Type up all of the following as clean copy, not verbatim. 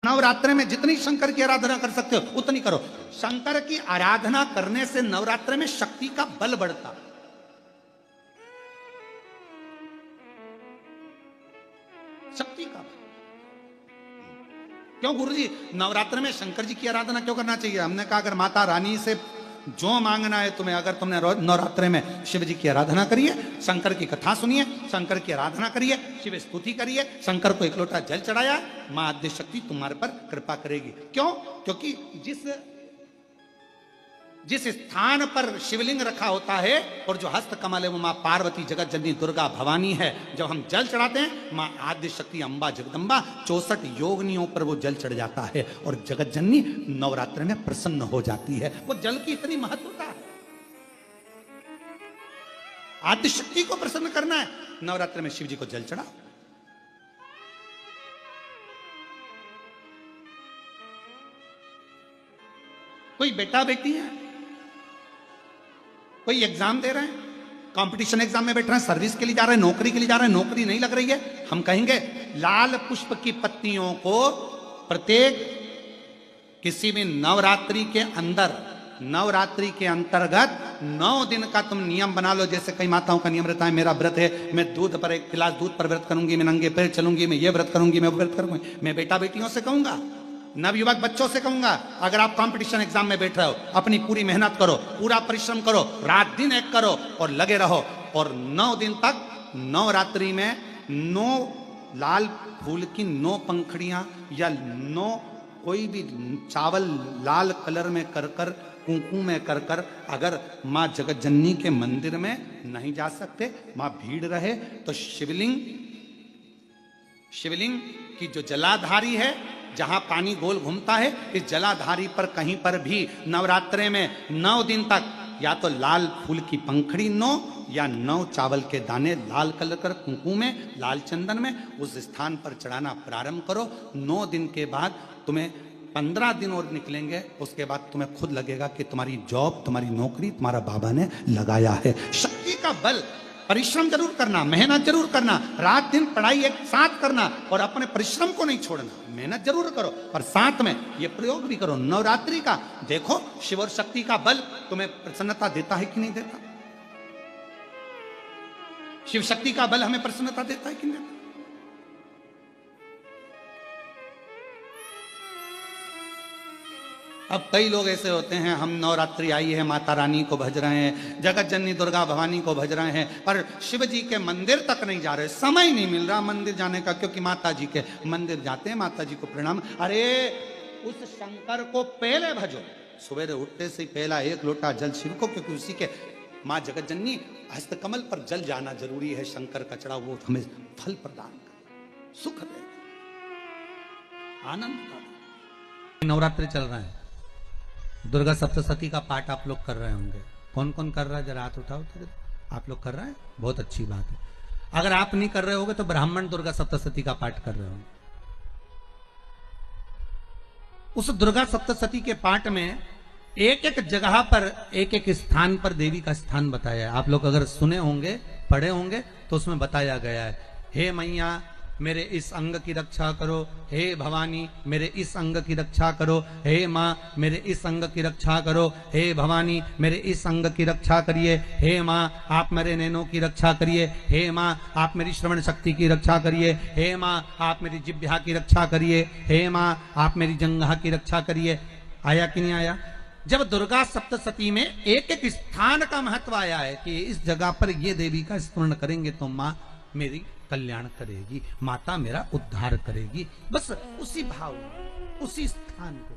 नवरात्र में जितनी शंकर की आराधना कर सकते हो उतनी करो। शंकर की आराधना करने से नवरात्र में शक्ति का बल बढ़ता। शक्ति का बल क्यों गुरुजी नवरात्र में शंकर जी की आराधना क्यों करना चाहिए? हमने कहा अगर माता रानी से जो मांगना है तुम्हें, अगर तुमने नवरात्रि में शिव जी की आराधना करिए, शंकर की कथा सुनिए, शंकर की आराधना करिए, शिव स्तुति करिए, शंकर को एक लोटा जल चढ़ाया, मां आद्य शक्ति तुम्हारे पर कृपा करेगी। क्यों? क्योंकि जिस स्थान पर शिवलिंग रखा होता है और जो हस्त कमल है वो मां पार्वती जगत जननी दुर्गा भवानी है। जब हम जल चढ़ाते हैं मां आद्य शक्ति अंबा जगदंबा 64 योगनियों पर वो जल चढ़ जाता है और जगत जननी नवरात्र में प्रसन्न हो जाती है। वो जल की इतनी महत्वता है। आद्य शक्ति को प्रसन्न करना है, नवरात्र में शिव जी को जल चढ़ाओ। कोई बेटा बेटी है, कोई एग्जाम दे रहे हैं, कंपटीशन एग्जाम में बैठ रहे हैं, सर्विस के लिए जा रहे हैं, नौकरी के लिए जा रहे हैं, नौकरी नहीं लग रही है, हम कहेंगे लाल पुष्प की पत्तियों को प्रत्येक किसी भी नवरात्रि के अंतर्गत 9 दिन का तुम नियम बना लो। जैसे कई माताओं का नियम रहता है, मेरा व्रत है, मैं दूध पर 1 गिलास दूध पर व्रत करूंगी, मैं नंगे पैर चलूंगी, मैं ये व्रत करूंगी, मैं वो व्रत करूंगी। मैं बेटा बेटियों से कहूंगा, नवयुवक बच्चों से कहूंगा, अगर आप कंपटीशन एग्जाम में बैठ रहे हो, अपनी पूरी मेहनत करो, पूरा परिश्रम करो, रात दिन एक करो और लगे रहो। और 9 दिन तक नवरात्रि में 9 लाल फूल की 9 पंखड़ियां या 9 कोई भी चावल लाल कलर में कर कर कुंकू में कर कर, अगर मां जगत जननी के मंदिर में नहीं जा सकते, मां भीड़ रहे तो शिवलिंग की जो जलाधारी है, जहां पानी गोल घूमता है, इस जलाधारी पर कहीं पर भी नवरात्रे में 9 दिन तक या तो लाल फूल की पंखड़ी 9 या 9 चावल के दाने लाल कलर कर कुंकू में, लाल चंदन में उस स्थान पर चढ़ाना प्रारंभ करो। 9 दिन के बाद तुम्हें 15 दिन और निकलेंगे, उसके बाद तुम्हें खुद लगेगा कि तुम्हारी जॉब, तुम्हारी नौकरी तुम्हारा बाबा ने लगाया है। शक्ति का बल, परिश्रम जरूर करना, मेहनत जरूर करना, रात दिन पढ़ाई एक साथ करना और अपने परिश्रम को नहीं छोड़ना। मेहनत जरूर करो पर साथ में ये प्रयोग भी करो। नवरात्रि का देखो शिव और शक्ति का बल तुम्हें प्रसन्नता देता है कि नहीं देता? शिव शक्ति का बल हमें प्रसन्नता देता है कि नहीं देता? अब कई लोग ऐसे होते हैं, हम नवरात्रि आई है, माता रानी को भज रहे हैं, जगत जननी दुर्गा भवानी को भज रहे हैं, पर शिव जी के मंदिर तक नहीं जा रहे, समय नहीं मिल रहा मंदिर जाने का, क्योंकि माता जी के मंदिर जाते हैं, माता जी को प्रणाम। अरे उस शंकर को पहले भजो, सवेरे उठते से पहला 1 लोटा जल शिव को, क्योंकि उसी के माँ जगत जननी हस्तकमल पर जल जाना जरूरी है। शंकर का चढ़ा वो हमें फल प्रदान कर, सुख दे, आनंद का। नवरात्रि चल रहा है, दुर्गा सप्तशती का पाठ आप लोग कर रहे होंगे। कौन कौन कर रहा है? जरा हाथ उठाओ। आप लोग कर रहे हैं, बहुत अच्छी बात है। अगर आप नहीं कर रहे होगे तो ब्राह्मण दुर्गा सप्तशती का पाठ कर रहे होंगे। उस दुर्गा सप्तशती के पाठ में एक एक जगह पर, एक एक स्थान पर देवी का स्थान बताया है। आप लोग अगर सुने होंगे, पढ़े होंगे तो उसमें बताया गया है, हे मैया मेरे इस अंग की रक्षा करो, हे भवानी मेरे इस अंग की रक्षा करो, हे माँ मेरे इस अंग की रक्षा करो, हे भवानी मेरे इस अंग की रक्षा करिए, हे माँ आप मेरे नैनों की रक्षा करिए, हे माँ आप मेरी श्रवण शक्ति की रक्षा करिए, हे माँ आप मेरी जिह्वा की रक्षा करिए, हे माँ आप मेरी जंघा की रक्षा करिए। आया कि नहीं आया? जब दुर्गा सप्तशती में एक एक स्थान का महत्व आया है कि इस जगह पर ये देवी का स्मरण करेंगे तो माँ मेरी कल्याण करेगी, माता मेरा उद्धार करेगी। बस उसी भाव में, उसी स्थान को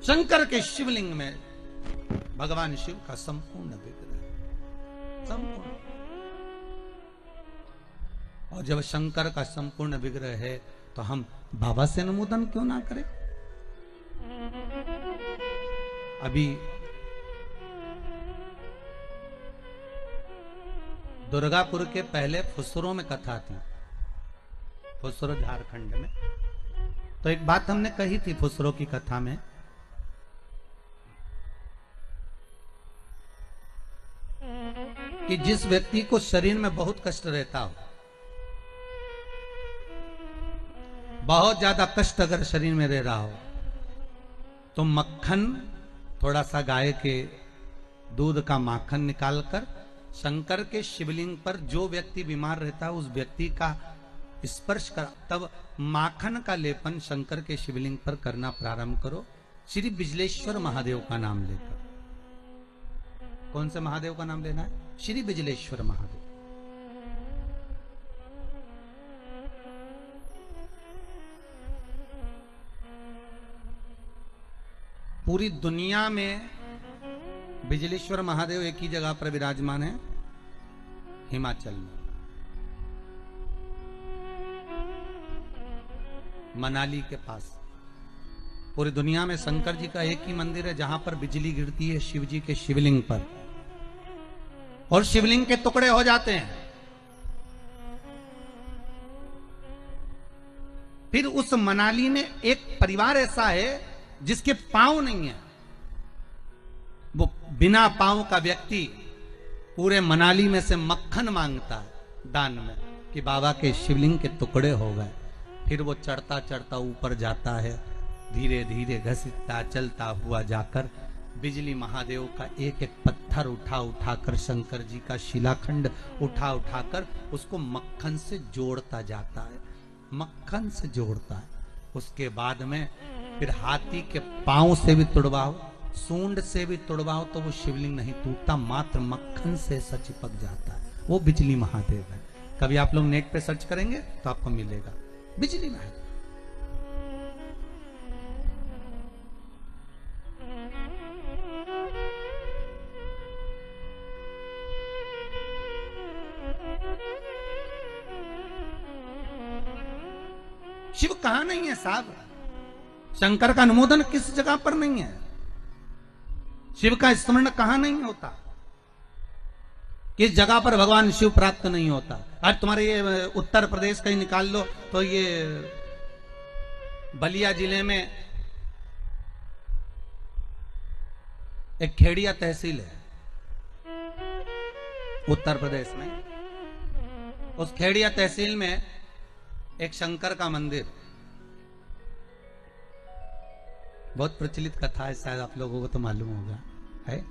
शंकर के शिवलिंग में भगवान शिव का संपूर्ण विग्रह, संपूर्ण। और जब शंकर का संपूर्ण विग्रह है तो हम बाबा से अनुमोदन क्यों ना करें? अभी दुर्गापुर के पहले फुसरो में कथा थी, फुसरो झारखंड में। तो एक बात हमने कही थी फुसरो की कथा में कि जिस व्यक्ति को शरीर में बहुत कष्ट रहता हो बहुत ज्यादा कष्ट अगर शरीर में रह रहा हो तो मक्खन, थोड़ा सा गाय के दूध का माखन निकालकर शंकर के शिवलिंग पर, जो व्यक्ति बीमार रहता है उस व्यक्ति का स्पर्श कर, तब माखन का लेपन शंकर के शिवलिंग पर करना प्रारंभ करो, श्री बिजलेश्वर महादेव का नाम लेकर। कौन से महादेव का नाम लेना है? श्री बिजलेश्वर महादेव। पूरी दुनिया में बिजलेश्वर महादेव एक ही जगह पर विराजमान है, हिमाचल में, मनाली के पास। पूरी दुनिया में शंकर जी का एक ही मंदिर है जहां पर बिजली गिरती है शिव जी के शिवलिंग पर और शिवलिंग के टुकड़े हो जाते हैं। फिर उस मनाली में एक परिवार ऐसा है जिसके पांव नहीं है, वो बिना पांव का व्यक्ति पूरे मनाली में से मक्खन मांगता है दान में कि बाबा के शिवलिंग के टुकड़े हो गए। फिर वो चढ़ता चढ़ता ऊपर जाता है, धीरे धीरे घसीटता चलता हुआ जाकर बिजली महादेव का एक एक पत्थर उठा उठाकर, शंकर जी का शिलाखंड उठा उठाकर उसको मक्खन से जोड़ता जाता है, मक्खन से जोड़ता है। उसके बाद में फिर हाथी के पांव से भी तुड़वाओ, सूंड से भी तुड़वाओ तो वो शिवलिंग नहीं टूटता, मात्र मक्खन से ऐसा चिपक जाता है। वो बिजली महादेव है। कभी आप लोग नेट पे सर्च करेंगे तो आपको मिलेगा बिजली महादेव। शिव कहां नहीं है साहब? शंकर का अनुमोदन किस जगह पर नहीं है? शिव का स्मरण कहां नहीं होता? किस जगह पर भगवान शिव प्राप्त नहीं होता? आज तुम्हारे ये उत्तर प्रदेश कहीं निकाल लो तो ये बलिया जिले में एक खेड़िया तहसील है उत्तर प्रदेश में। उस खेड़िया तहसील में एक शंकर का मंदिर, बहुत प्रचलित कथा है, शायद आप लोगों को तो मालूम होगा, है?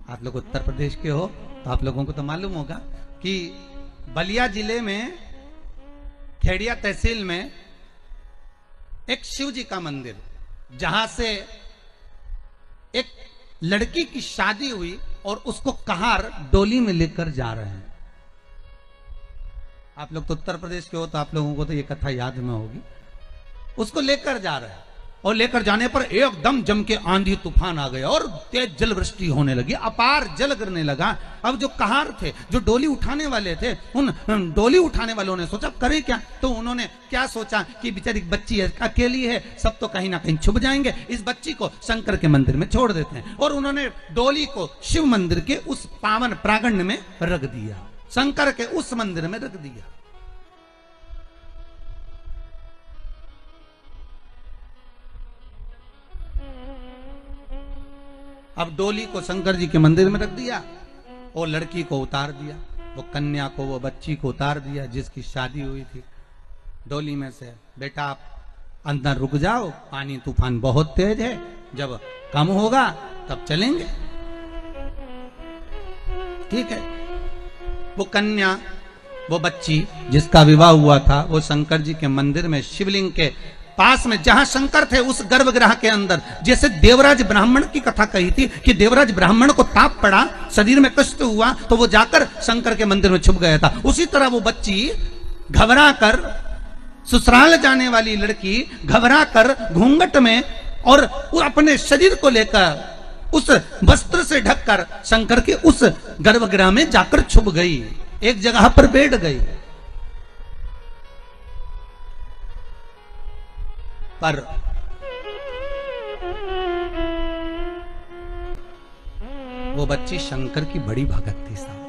आप लोग उत्तर प्रदेश के हो तो आप लोगों को तो मालूम होगा कि बलिया जिले में खेड़िया तहसील में एक शिव जी का मंदिर, जहां से एक लड़की की शादी हुई और उसको कहार डोली में लेकर जा रहे हैं। आप लोग तो उत्तर प्रदेश के हो तो आप लोगों को तो ये कथा याद में होगी। उसको लेकर जा रहे हैं और लेकर जाने पर एकदम जम के आंधी तूफान आ गया और तेज जल वृष्टि होने लगी, अपार जल गिरने लगा। अब जो कहार थे, जो डोली उठाने वाले थे, उन डोली उठाने वालों ने सोचा करें क्या? तो उन्होंने क्या सोचा कि बेचारी बच्ची है, अकेली है, सब तो कहीं ना कहीं छुप जाएंगे, इस बच्ची को शंकर के मंदिर में छोड़ देते हैं। और उन्होंने डोली को शिव मंदिर के उस पावन प्रांगण में रख दिया, शंकर के उस मंदिर में रख दिया। अब डोली को शंकर जी के मंदिर में रख दिया और लड़की को उतार दिया, वो कन्या को, वो बच्ची को उतार दिया जिसकी शादी हुई थी डोली में से। बेटा आप अंदर रुक जाओ, पानी तूफान बहुत तेज है, जब कम होगा तब चलेंगे। ठीक है। वो कन्या, वो बच्ची जिसका विवाह हुआ था, वो शंकर जी के मंदिर में शिवलिंग के पास में जहां शंकर थे उस गर्भगृह के अंदर, जैसे देवराज ब्राह्मण की कथा कही थी कि देवराज ब्राह्मण को ताप पड़ा, शरीर में कष्ट हुआ तो वो जाकर शंकर के मंदिर में छुप गया था। उसी तरह वो बच्ची घबरा कर, ससुराल जाने वाली लड़की घबरा कर घूंघट में और अपने शरीर को लेकर उस वस्त्र से ढककर शंकर के उस गर्भगृह में जाकर छुप गई, एक जगह पर बैठ गई। पर वो बच्ची शंकर की बड़ी भगत थी साहब।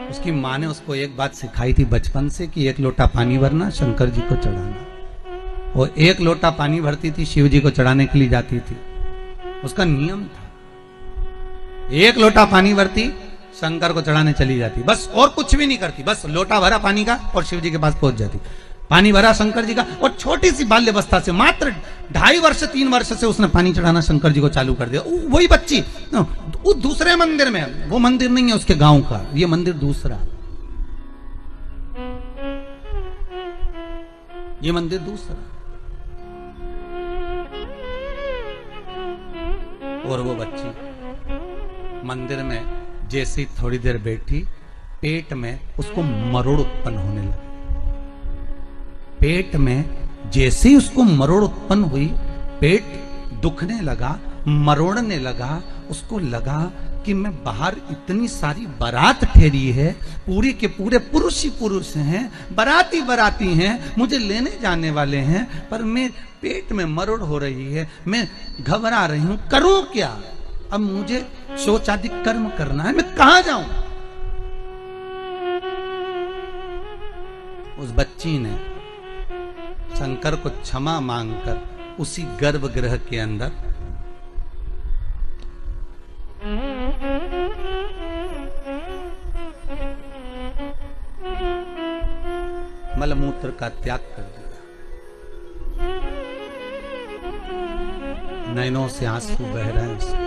उसकी माँ ने उसको एक बात सिखाई थी बचपन से कि एक लोटा पानी भरना, शंकर जी को चढ़ाना। वो एक लोटा पानी भरती थी, शिव जी को चढ़ाने के लिए जाती थी, उसका नियम था। एक लोटा पानी भरती, शंकर को चढ़ाने चली जाती, बस और कुछ भी नहीं करती, बस लोटा भरा पानी का और शिव जी के पास पहुंच जाती। पानी भरा शंकर जी का, और छोटी सी बाल्यावस्था से मात्र 2.5 वर्ष 3 वर्ष से उसने पानी चढ़ाना शंकर जी को चालू कर दिया। वही बच्ची वो दूसरे मंदिर में, वो मंदिर नहीं है उसके गांव का, ये मंदिर दूसरा, ये मंदिर दूसरा। और वो बच्ची मंदिर में जैसे ही थोड़ी देर बैठी, पेट में उसको मरोड़ उत्पन्न होने लगा। पेट में जैसे ही उसको मरोड़ उत्पन्न हुई, पेट दुखने लगा, मरोड़ने लगा। उसको लगा कि मैं बाहर इतनी सारी बारात ठहरी है, पूरी के पूरे पुरुष ही पुरुष हैं, बाराती बाराती हैं, मुझे लेने जाने वाले हैं, पर मैं पेट में मरोड़ हो रही है, मैं घबरा रही हूं, करूं क्या? अब मुझे शौचादि कर्म करना है, मैं कहां जाऊं? उस बच्ची ने शंकर को क्षमा मांगकर उसी गर्भगृह के अंदर मलमूत्र का त्याग कर दिया। नैनों से आंसू बह रहे हैं, उसके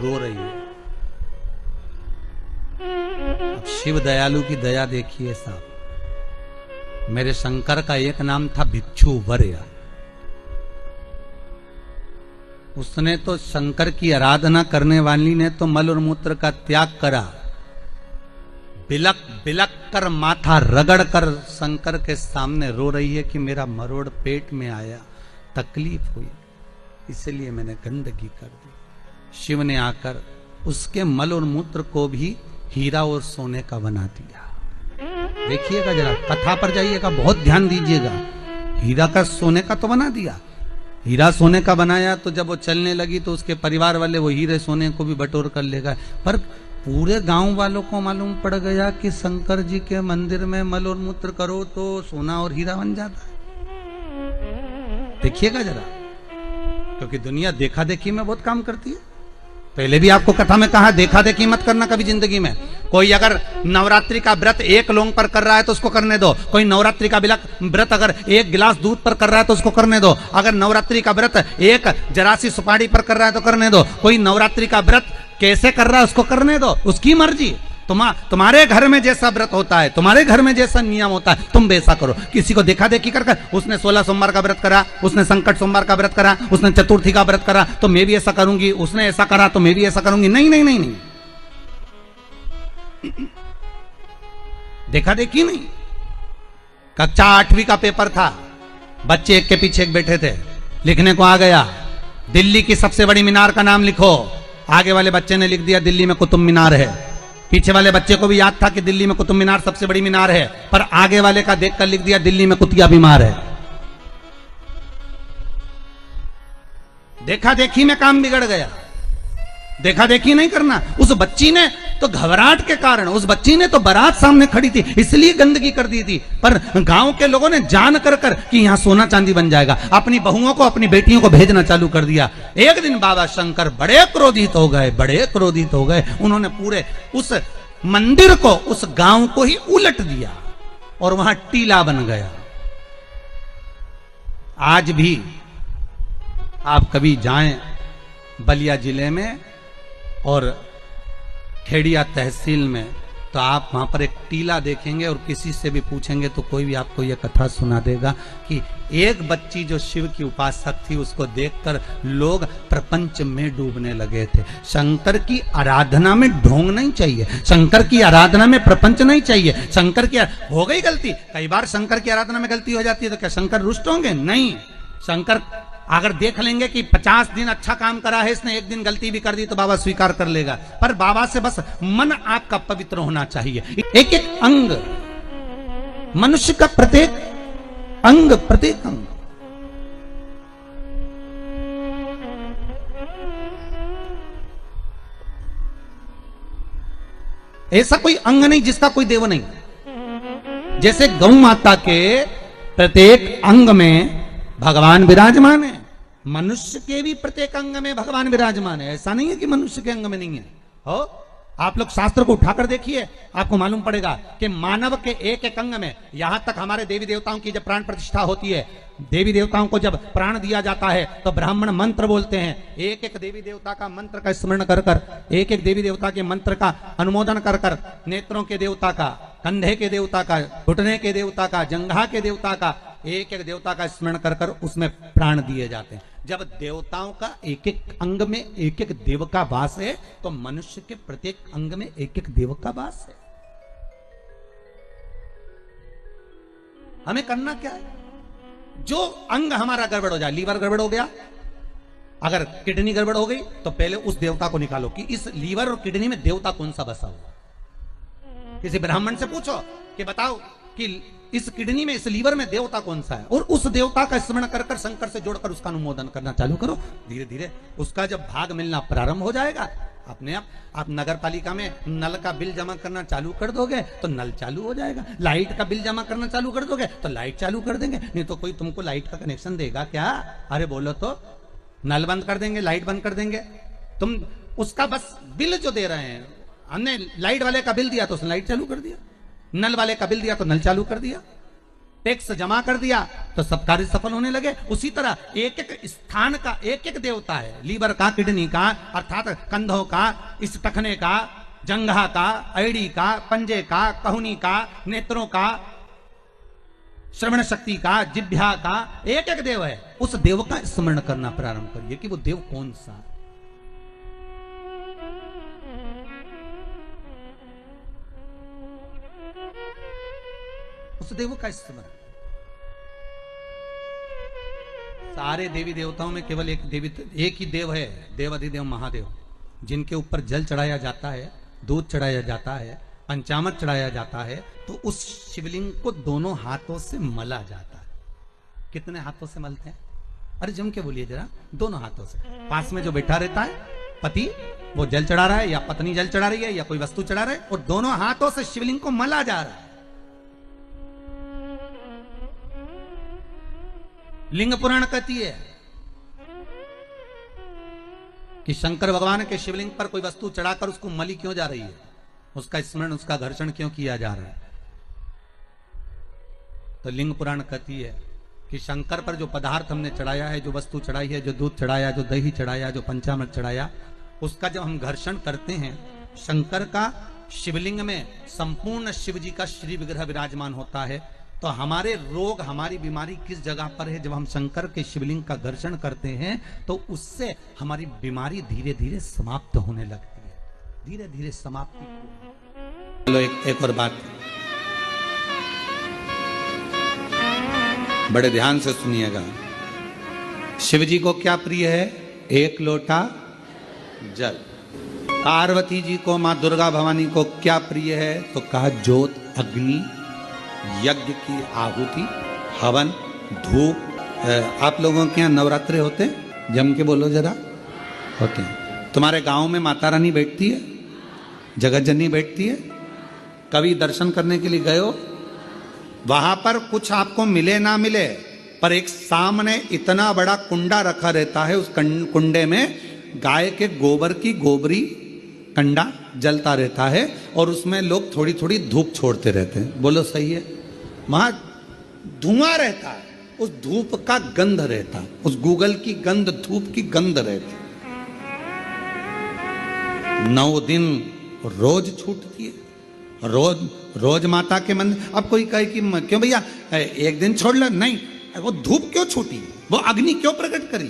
रो रही है। अब शिव दयालु की दया देखिए साहब, मेरे शंकर का एक नाम था भिक्षु वर्य। उसने तो शंकर की आराधना करने वाली ने तो मल और मूत्र का त्याग करा, बिलक बिलक कर माथा रगड़ कर शंकर के सामने रो रही है कि मेरा मरोड़ पेट में आया, तकलीफ हुई, इसलिए मैंने गंदगी कर दी। शिव ने आकर उसके मल और मूत्र को भी हीरा और सोने का बना दिया। देखिएगा जरा, कथा पर जाइएगा, बहुत ध्यान दीजिएगा। हीरा का सोने का तो बना दिया, हीरा सोने का बनाया तो जब वो चलने लगी तो उसके परिवार वाले वो हीरे सोने को भी बटोर कर ले गए। पर पूरे गांव वालों को मालूम पड़ गया कि शंकर जी के मंदिर में मल और मूत्र करो तो सोना और हीरा बन जाता है। देखिएगा जरा, क्योंकि दुनिया देखा देखी में बहुत काम करती है। पहले भी आपको कथा में कहा, देखा देखी मत करना कभी जिंदगी में। कोई अगर नवरात्रि का व्रत एक लौंग पर कर रहा है तो उसको करने दो। कोई नवरात्रि का व्रत अगर एक गिलास दूध पर कर रहा है तो उसको करने दो। अगर नवरात्रि का व्रत एक जरासी सुपारी पर कर रहा है तो करने दो। कोई नवरात्रि का व्रत कैसे कर रहा है उसको करने दो, उसकी मर्जी। तुम्हारे घर में जैसा व्रत होता है, तुम्हारे घर में जैसा नियम होता है, तुम वैसा करो। किसी को देखा देखी कर उसने 16 सोमवार का व्रत करा, उसने संकट सोमवार का व्रत करा, उसने चतुर्थी का व्रत करा तो मैं भी ऐसा करूंगी, उसने ऐसा करा तो मैं भी ऐसा करूंगी। नहीं नहीं नहीं नहीं, देखा देखी नहीं। कक्षा 8वीं का पेपर था, बच्चे एक के पीछे एक बैठे थे, लिखने को आ गया दिल्ली की सबसे बड़ी मीनार का नाम लिखो। आगे वाले बच्चे ने लिख दिया दिल्ली में कुतुब मीनार है। पीछे वाले बच्चे को भी याद था कि दिल्ली में कुतुब मीनार सबसे बड़ी मीनार है, पर आगे वाले का देखकर लिख दिया दिल्ली में कुतिया बीमार है। देखा देखी में काम बिगड़ गया। देखा देखी नहीं करना। उस बच्ची ने तो घबराहट के कारण, उस बच्ची ने तो बारात सामने खड़ी थी इसलिए गंदगी कर दी थी, पर गांव के लोगों ने जान कर कि यहां सोना चांदी बन जाएगा, अपनी बहुओं को अपनी बेटियों को भेजना चालू कर दिया। एक दिन बाबा शंकर बड़े क्रोधित हो गए, बड़े क्रोधित हो गए। उन्होंने पूरे उस मंदिर को, उस गांव को ही उलट दिया और वहां टीला बन गया। आज भी आप कभी जाएं बलिया जिले में और खेड़िया तहसील में तो आप वहां पर एक टीला देखेंगे और किसी से भी पूछेंगे तो कोई भी आपको यह कथा सुना देगा कि एक बच्ची जो शिव की उपासक थी उसको देखकर लोग प्रपंच में डूबने लगे थे। शंकर की आराधना में ढोंग नहीं चाहिए, शंकर की आराधना में प्रपंच नहीं चाहिए। शंकर की हो गई गलती, कई बार शंकर की आराधना में गलती हो जाती है तो क्या शंकर रुष्ट होंगे? नहीं, शंकर अगर देख लेंगे कि 50 दिन अच्छा काम करा है इसने, एक दिन गलती भी कर दी तो बाबा स्वीकार कर लेगा। पर बाबा से बस मन आपका पवित्र होना चाहिए। एक एक अंग, मनुष्य का प्रत्येक अंग, प्रत्येक अंग ऐसा कोई अंग नहीं जिसका कोई देव नहीं। जैसे गौ माता के प्रत्येक अंग में भगवान विराजमान है, मनुष्य के भी प्रत्येक अंग में भगवान विराजमान है। ऐसा नहीं है कि मनुष्य के अंग में नहीं है। हो आप लोग शास्त्र को उठाकर देखिए, आपको मालूम पड़ेगा कि मानव के एक एक अंग में, यहां तक हमारे देवी देवताओं की जब प्राण प्रतिष्ठा होती है, देवी देवताओं को जब प्राण दिया जाता है तो ब्राह्मण मंत्र बोलते हैं। एक एक देवी देवता का मंत्र का स्मरण कर कर, एक एक देवी देवता के मंत्र का अनुमोदन कर कर, नेत्रों के देवता का, कंधे के देवता का, घुटने के देवता का, जंघा के देवता का, एक एक देवता का स्मरण कर कर उसमें प्राण दिए जाते हैं। जब देवताओं का एक एक अंग में एक एक देव का वास है, तो मनुष्य के प्रत्येक अंग में एक एक देव का वास है। हमें करना क्या है? जो अंग हमारा गड़बड़ हो जाए, लीवर गड़बड़ हो गया, अगर किडनी गड़बड़ हो गई, तो पहले उस देवता को निकालो कि इस लीवर और किडनी में देवता कौन सा बसा हुआ। किसी ब्राह्मण से पूछो कि बताओ कि इस किडनी में, इस लीवर में देवता कौन सा है, और उस देवता का स्मरण कर कर शंकर से जोड़कर उसका अनुमोदन करना चालू करो। धीरे धीरे उसका जब भाग मिलना प्रारंभ हो जाएगा, अपने आप नगर पालिका में नल का बिल जमा करना चालू कर दोगे तो नल चालू हो जाएगा, लाइट का बिल जमा करना चालू कर दोगे तो लाइट चालू कर देंगे। नहीं तो कोई तुमको लाइट का कनेक्शन देगा क्या? अरे बोलो तो, नल बंद कर देंगे, लाइट बंद कर देंगे। तुम उसका बस बिल जो दे रहे हैं, हमने लाइट वाले का बिल दिया तो उसने लाइट चालू कर दिया, नल वाले का बिल दिया तो नल चालू कर दिया, टैक्स जमा कर दिया तो सब कार्य सफल होने लगे। उसी तरह एक एक स्थान का एक एक देवता है, लीवर का, किडनी का, अर्थात कंधों का, इस टखने का, जंघा का, ऐड़ी का, पंजे का, कहुनी का, नेत्रों का, श्रवण शक्ति का, जिह्वा का, एक एक देव है। उस देव का स्मरण करना प्रारंभ करिए कि वो देव कौन सा। उस देव का स्मरण। सारे देवी देवताओं में केवल एक ही देव है, देवाधिदेव महादेव, जिनके ऊपर जल चढ़ाया जाता है, दूध चढ़ाया जाता है, पंचामृत चढ़ाया जाता है, तो उस शिवलिंग को दोनों हाथों से मला जाता है। कितने हाथों से मलते हैं? अरे जम के बोलिए जरा। दोनों हाथों से। पास में जो बैठा रहता है पति, वो जल चढ़ा रहा है, या पत्नी जल चढ़ा रही है, या कोई वस्तु चढ़ा रहा है, और दोनों हाथों से शिवलिंग को मला जा रहा है। लिंग पुराण कहती है कि शंकर भगवान के शिवलिंग पर कोई वस्तु चढ़ाकर उसको मली क्यों जा रही है, उसका स्मरण, उसका घर्षण क्यों किया जा रहा है। तो लिंग पुराण कहती है कि शंकर पर जो पदार्थ हमने चढ़ाया है, जो वस्तु चढ़ाई है, जो दूध चढ़ाया, जो दही चढ़ाया, जो पंचामृत चढ़ाया, उसका जब हम घर्षण करते हैं, शंकर का शिवलिंग में संपूर्ण शिव जी का श्री विग्रह विराजमान होता है। तो हमारे रोग, हमारी बीमारी किस जगह पर है? जब हम शंकर के शिवलिंग का घर्षण करते हैं तो उससे हमारी बीमारी धीरे धीरे समाप्त होने लगती है, धीरे धीरे समाप्ति। चलो एक और बात बड़े ध्यान से सुनिएगा। शिव जी को क्या प्रिय है? एक लोटा जल। पार्वती जी को, मां दुर्गा भवानी को क्या प्रिय है? तो कहा ज्योत, अग्नि, यज्ञ की आहुति, हवन, धूप। आप लोगों के यहाँ नवरात्रे होते हैं? जम के बोलो जरा। होते हैं। तुम्हारे गांव में माता रानी बैठती है, जगत जननी बैठती है? कभी दर्शन करने के लिए गए हो? वहां पर कुछ आपको मिले ना मिले, पर एक सामने इतना बड़ा कुंडा रखा रहता है, उस कुंडे में गाय के गोबर की गोबरी कंडा जलता रहता है, और उसमें लोग थोड़ी थोड़ी धूप छोड़ते रहते हैं। बोलो सही है? वहां धुआं रहता है, उस धूप का गंध रहता है, उस गूगल की गंध, धूप की गंध रहती। 9 दिन रोज छूटती है, रोज माता के मंदिर। अब कोई कहे कि क्यों भैया एक दिन छोड़ लो, नहीं, वो धूप क्यों छूटी, वो अग्नि क्यों प्रकट करी?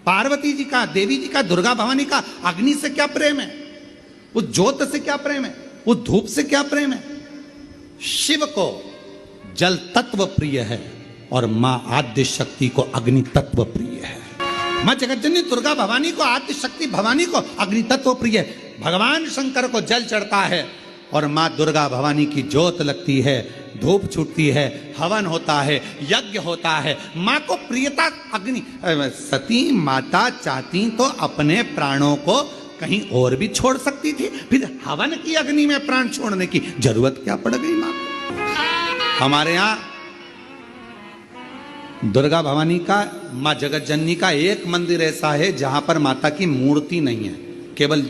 पार्वती जी का, देवी जी का, दुर्गा भवानी का अग्नि से क्या प्रेम है? उस ज्योत से क्या प्रेम है? उस धूप से क्या प्रेम है? शिव को जल तत्व प्रिय है और मां आद्य शक्ति को अग्नि तत्व प्रिय है। मां जगतजननी दुर्गा भवानी को, आद्य शक्ति भवानी को अग्नि तत्व प्रिय है। भगवान शंकर को जल चढ़ता है और मां दुर्गा भवानी की ज्योत लगती है, धूप छूटती है, हवन होता है, यज्ञ होता है। मां को प्रियता अग्नि। सती माता चाहती तो अपने प्राणों को कहीं और भी छोड़ सकती थी, फिर हवन की अग्नि में प्राण छोड़ने की जरूरत क्या पड़ गई मां को? हमारे यहां दुर्गा भवानी का, मां जगत जननी का एक मंदिर ऐसा है जहां पर माता की मूर्ति नहीं है, केवल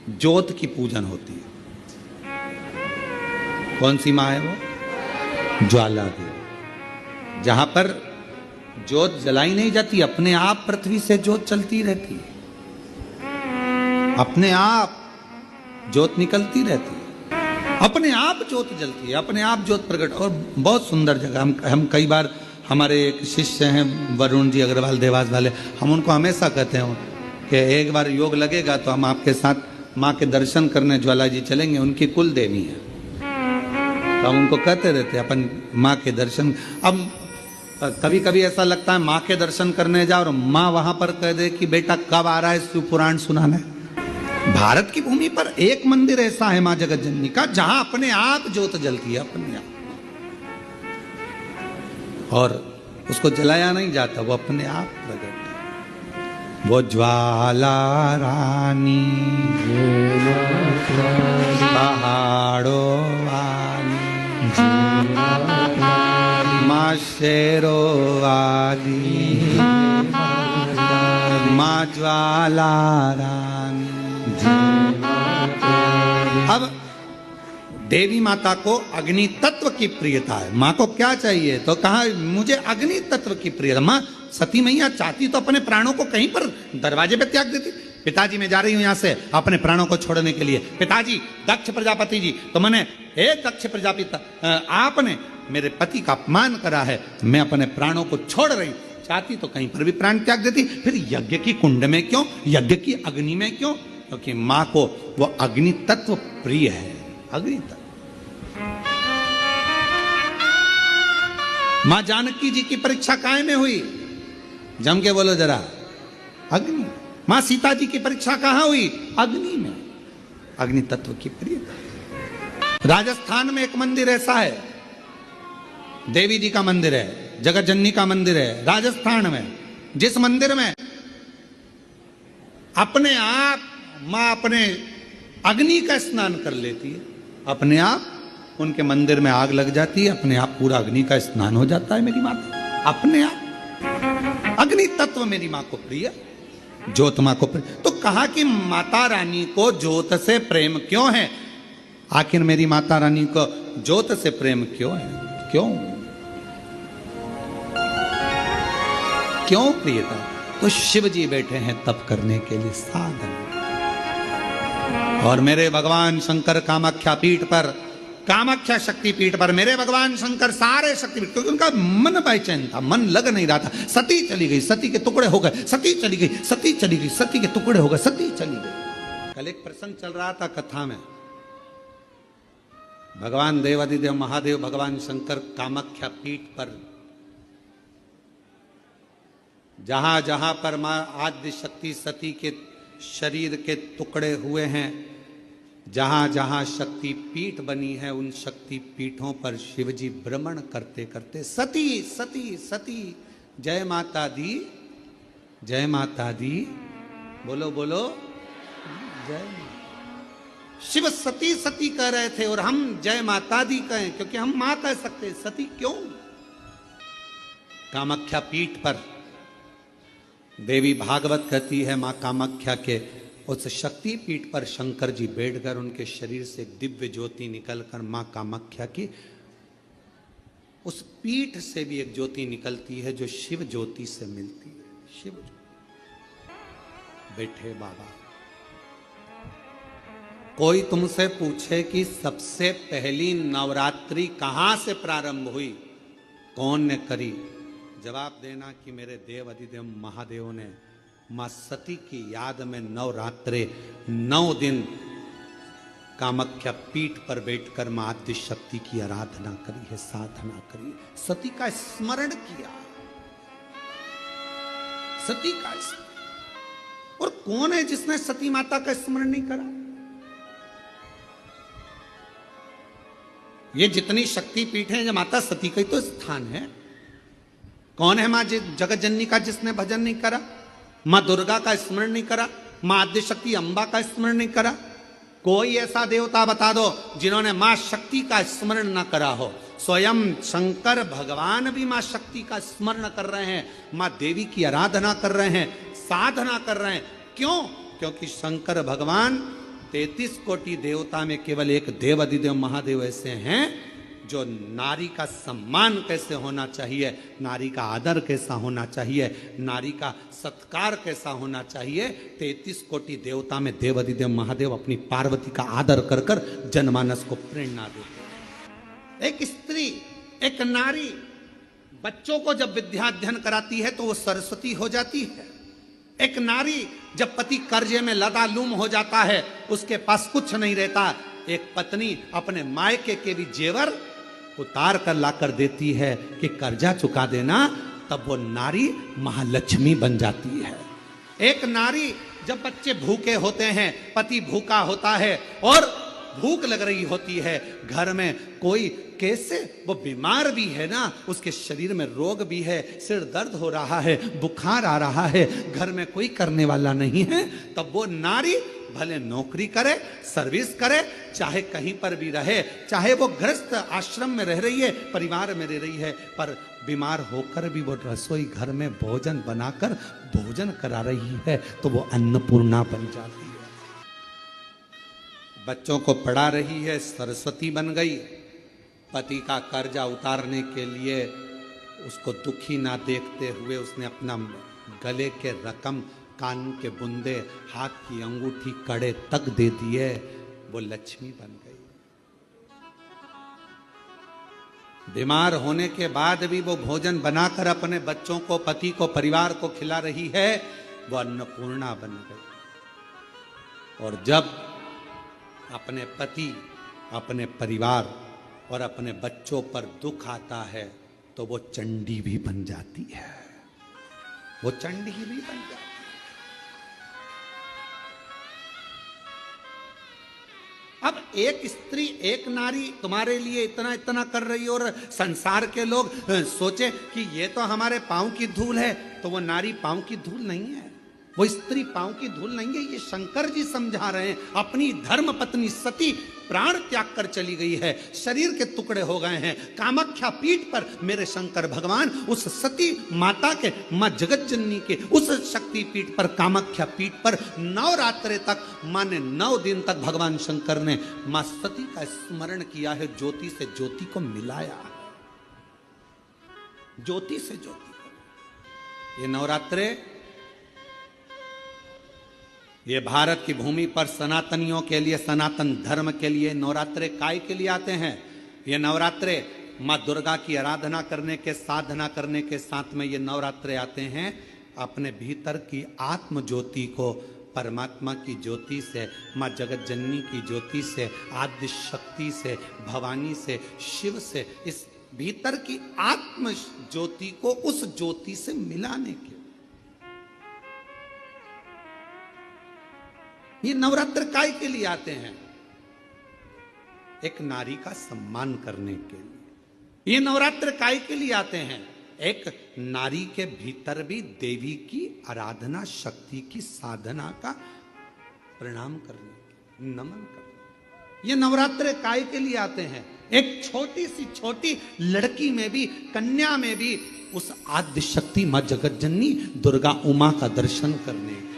ज्योत की पूजन होती है। कौन सी माँ है वो? ज्वाला देवी। जहां पर ज्योत जलाई नहीं जाती, अपने आप पृथ्वी से ज्योत चलती रहती है, अपने आप ज्योत निकलती रहती है, अपने आप ज्योत जलती है, अपने आप ज्योत प्रकट। और बहुत सुंदर जगह। हम कई बार, हमारे एक शिष्य हैं वरुण जी अग्रवाल देवास वाले, हम उनको हमेशा कहते हैं कि एक बार योग लगेगा तो हम आपके साथ माँ के दर्शन करने ज्वाला जी चलेंगे, उनकी कुल देवी है। तो हम उनको कहते रहते अपन माँ के दर्शन। अब कभी कभी ऐसा लगता है माँ के दर्शन करने जाओ और माँ वहां पर कह दे कि बेटा कब आ रहा है शिव पुराण सुनाने। भारत की भूमि पर एक मंदिर ऐसा है माँ जगत जननी का जहां अपने आप ज्योत जलती है, अपने आप, और उसको जलाया नहीं जाता, वो अपने आप प्रकट है। वो ज्वाला रानी पहाड़ों वाली माँ शेरो वाली माँ ज्वाला रानी। अब देवी माता को अग्नि तत्व की प्रियता है। माँ को क्या चाहिए? तो कहा मुझे अग्नि तत्व की प्रियता। माँ सती मैया चाहती तो अपने प्राणों को कहीं पर दरवाजे पे त्याग देती। पिताजी मैं जा रही हूं यहां से अपने प्राणों को छोड़ने के लिए। पिताजी, दक्ष प्रजापति जी, तो मैंने, हे दक्ष प्रजापति, आपने मेरे पति का अपमान करा है, मैं अपने प्राणों को छोड़ रही। चाहती तो कहीं पर भी प्राण त्याग देती। फिर यज्ञ की कुंड में क्यों? यज्ञ की अग्नि में क्यों? क्योंकि माँ को वो अग्नि तत्व प्रिय है। अग्नि तत्व। माँ जानकी जी की परीक्षा काय में हुई? जम के बोलो जरा। अग्नि। माँ सीता जी की परीक्षा कहां हुई? अग्नि में। अग्नि तत्व की प्रियता। राजस्थान में एक मंदिर ऐसा है, देवी जी का मंदिर है, जगत जननी का मंदिर है राजस्थान में, जिस मंदिर में अपने आप मां अपने अग्नि का स्नान कर लेती है। अपने आप उनके मंदिर में आग लग जाती है, अपने आप पूरा अग्नि का स्नान हो जाता है मेरी माता। अपने आप अग्नि तत्व मेरी मां को प्रिय, ज्योत मां को प्रिय। तो कहा कि माता रानी को ज्योत से प्रेम क्यों है? आखिर मेरी माता रानी को ज्योत से प्रेम क्यों है? क्यों क्यों प्रियता? तो शिव जी बैठे हैं तप करने के लिए, साधन। और मेरे भगवान शंकर कामाख्या पीठ पर, कामाख्या शक्ति पीठ पर मेरे भगवान शंकर सारे शक्तिपीठ, क्योंकि उनका मन बेचैन था, मन लग नहीं रहा था। सती चली गई, सती के टुकड़े हो गए, सती चली गई, सती चली गई, सती के टुकड़े हो गए, सती चली गई। कल एक प्रसंग चल रहा था कथा में, भगवान देवादिदेव महादेव भगवान शंकर कामाख्या पीठ पर जहां जहां पर मां आद्य शक्ति सती के शरीर के टुकड़े हुए हैं, जहां जहां शक्ति पीठ बनी है, उन शक्ति पीठों पर शिवजी भ्रमण करते करते सती सती सती, जय माता दी, जय माता दी, बोलो बोलो जय माता। शिव सती सती कह रहे थे और हम जय माता दी कहें, क्योंकि हम मां कह सकते, सती क्यों? कामाख्या पीठ पर देवी भागवत कहती है मां कामाख्या के उस शक्ति पीठ पर शंकर जी बैठकर उनके शरीर से दिव्य ज्योति निकलकर मां कामाख्या की उस पीठ से भी एक ज्योति निकलती है जो शिव ज्योति से मिलती है। शिव बैठे बाबा। कोई तुमसे पूछे कि सबसे पहली नवरात्रि कहां से प्रारंभ हुई, कौन ने करी, जवाब देना कि मेरे देव अधिदेव महादेव ने मां सती की याद में नवरात्रे 9 दिन कामाख्या पीठ पर बैठकर मां आद्य शक्ति की आराधना करी है, साधना करी, सती का स्मरण किया, सती का स्मरण। और कौन है जिसने सती माता का स्मरण नहीं करा? ये जितनी शक्ति पीठ है, माता सती का ही तो स्थान है। कौन है मां जगत जननी का जिसने भजन नहीं करा, मां दुर्गा का स्मरण नहीं करा, मां आद्य शक्ति अंबा का स्मरण नहीं करा? कोई ऐसा देवता बता दो जिन्होंने मां शक्ति का स्मरण न करा हो। स्वयं शंकर भगवान भी मां शक्ति का स्मरण कर रहे हैं, मां देवी की आराधना कर रहे हैं, साधना कर रहे हैं। क्यों? क्योंकि शंकर भगवान 33 कोटि देवता में केवल एक देव अधिदेव महादेव ऐसे हैं जो नारी का सम्मान कैसे होना चाहिए, नारी का आदर कैसा होना चाहिए, नारी का सत्कार कैसा होना चाहिए, 33 कोटि देवता में देव अधिदेव महादेव अपनी पार्वती का आदर कर कर जनमानस को प्रेरणा देते हैं। एक स्त्री, एक नारी बच्चों को जब विद्याध्ययन कराती है तो वो सरस्वती हो जाती है। एक नारी जब पति कर्जे में लदालूम हो जाता है, उसके पास कुछ नहीं रहता, एक पत्नी अपने मायके के भी जेवर उतार कर लाकर देती है कि कर्जा चुका देना, तब वो नारी महालक्ष्मी बन जाती है। एक नारी जब बच्चे भूखे होते हैं, पति भूखा होता है और भूख लग रही होती है, घर में कोई कैसे वो बीमार भी है ना, उसके शरीर में रोग भी है, सिर दर्द हो रहा है, बुखार आ रहा है, घर में कोई करने वाला नहीं है, तब वो नारी भले नौकरी करे, सर्विस करे, चाहे कहीं पर भी रहे, चाहे वो गृहस्थ आश्रम में रह रही है, परिवार में रह रही है, पर बीमार होकर भी वो रसोई घर में भोजन बनाकर भोजन करा रही है, तो वो अन्नपूर्णा बन जाती है। बच्चों को पढ़ा रही है, सरस्वती बन गई। पति का कर्जा उतारने के लिए उसको दुखी ना देखते हुए उसने अपना गले के रकम, कान के बुंदे, हाथ की अंगूठी, कड़े तक दे दिए, वो लक्ष्मी बन गई। बीमार होने के बाद भी वो भोजन बनाकर अपने बच्चों को, पति को, परिवार को खिला रही है, वो अन्नपूर्णा बन गई। और जब अपने पति, अपने परिवार और अपने बच्चों पर दुख आता है तो वो चंडी भी बन जाती है, वो चंडी भी बन जाती है। अब एक स्त्री, एक नारी तुम्हारे लिए इतना इतना कर रही और संसार के लोग सोचे कि ये तो हमारे पांव की धूल है, तो वो नारी पांव की धूल नहीं है, वो स्त्री पांव की धूल नहीं है। ये शंकर जी समझा रहे हैं। अपनी धर्म पत्नी सती प्राण त्याग कर चली गई है, शरीर के टुकड़े हो गए हैं। कामाख्या पीठ पर मेरे शंकर भगवान उस सती माता के, मां जगत जननी के उस शक्ति पीठ पर, कामाख्या पीठ पर नवरात्रे तक, माने 9 दिन तक भगवान शंकर ने मां सती का स्मरण किया है, ज्योति से ज्योति को मिलाया, ज्योति से ज्योति को। ये नवरात्रे, ये भारत की भूमि पर सनातनियों के लिए, सनातन धर्म के लिए नवरात्रे काय के लिए आते हैं? ये नवरात्रे माँ दुर्गा की आराधना करने के, साधना करने के साथ में ये नवरात्रे आते हैं अपने भीतर की आत्म ज्योति को परमात्मा की ज्योति से, माँ जगत जननी की ज्योति से, आद्य शक्ति से, भवानी से, शिव से, इस भीतर की आत्म ज्योति को उस ज्योति से मिलाने के ये नवरात्र काय के लिए आते हैं? एक नारी का सम्मान करने के लिए। ये नवरात्र काय के लिए आते हैं? एक नारी के भीतर भी देवी की आराधना, शक्ति की साधना का प्रणाम करने, नमन करने। ये नवरात्र काय के लिए आते हैं? एक छोटी सी छोटी लड़की में भी, कन्या में भी उस आद्य शक्ति मां जगत जननी दुर्गा उमा का दर्शन करने के।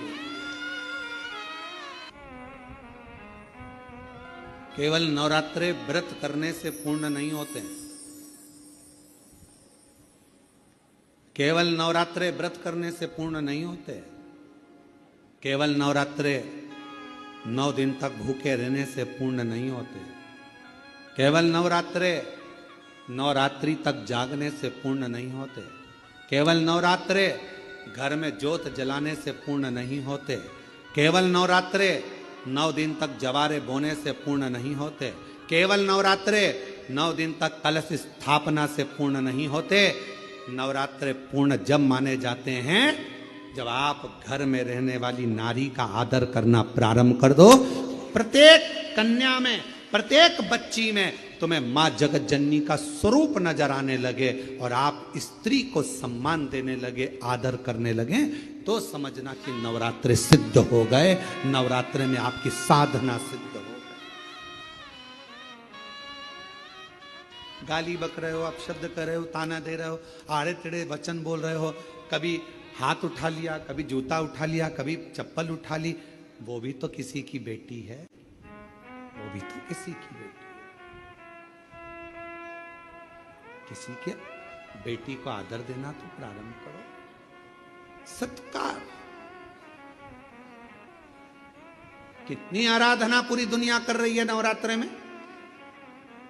केवल नवरात्रे व्रत करने से पूर्ण नहीं होते। केवल नवरात्रे व्रत करने से पूर्ण नहीं होते। केवल नवरात्रे 9 दिन तक भूखे रहने से पूर्ण नहीं होते। केवल नवरात्रे नवरात्रि तक जागने से पूर्ण नहीं होते। केवल नवरात्रे घर में ज्योत जलाने से पूर्ण नहीं होते। केवल नवरात्रे 9 दिन तक जवारे बोने से पूर्ण नहीं होते। केवल नवरात्रे 9 दिन तक कलश स्थापना से पूर्ण नहीं होते। नवरात्रे पूर्ण जब माने जाते हैं जब आप घर में रहने वाली नारी का आदर करना प्रारंभ कर दो। प्रत्येक कन्या में, प्रत्येक बच्ची में तुम्हें मां जगत जननी का स्वरूप नजर आने लगे और आप स्त्री को सम्मान देने लगे, आदर करने लगे, तो समझना कि नवरात्रे सिद्ध हो गए। नवरात्रे में आपकी साधना सिद्ध हो गई। गाली बक रहे हो, अपशब्द कर रहे हो, ताना दे रहे हो, आड़े टेढ़े वचन बोल रहे हो, कभी हाथ उठा लिया, कभी जूता उठा लिया, कभी चप्पल उठा ली, वो भी तो किसी की बेटी है। वो भी तो किसी की बेटी है। किसी के बेटी को आदर देना तो प्रारंभ करो, सत्कार। कितनी आराधना पूरी दुनिया कर रही है नवरात्रे में,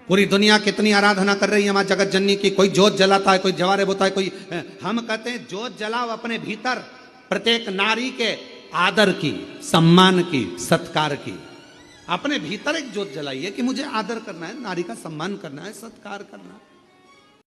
पूरी दुनिया कितनी आराधना कर रही है मां जगत जननी की। कोई जोत जलाता है, कोई जवारे बोता है, कोई हम कहते हैं जोत जलाओ अपने भीतर, प्रत्येक नारी के आदर की, सम्मान की, सत्कार की। अपने भीतर एक जोत जलाइए कि मुझे आदर करना है, नारी का सम्मान करना है, सत्कार करना है।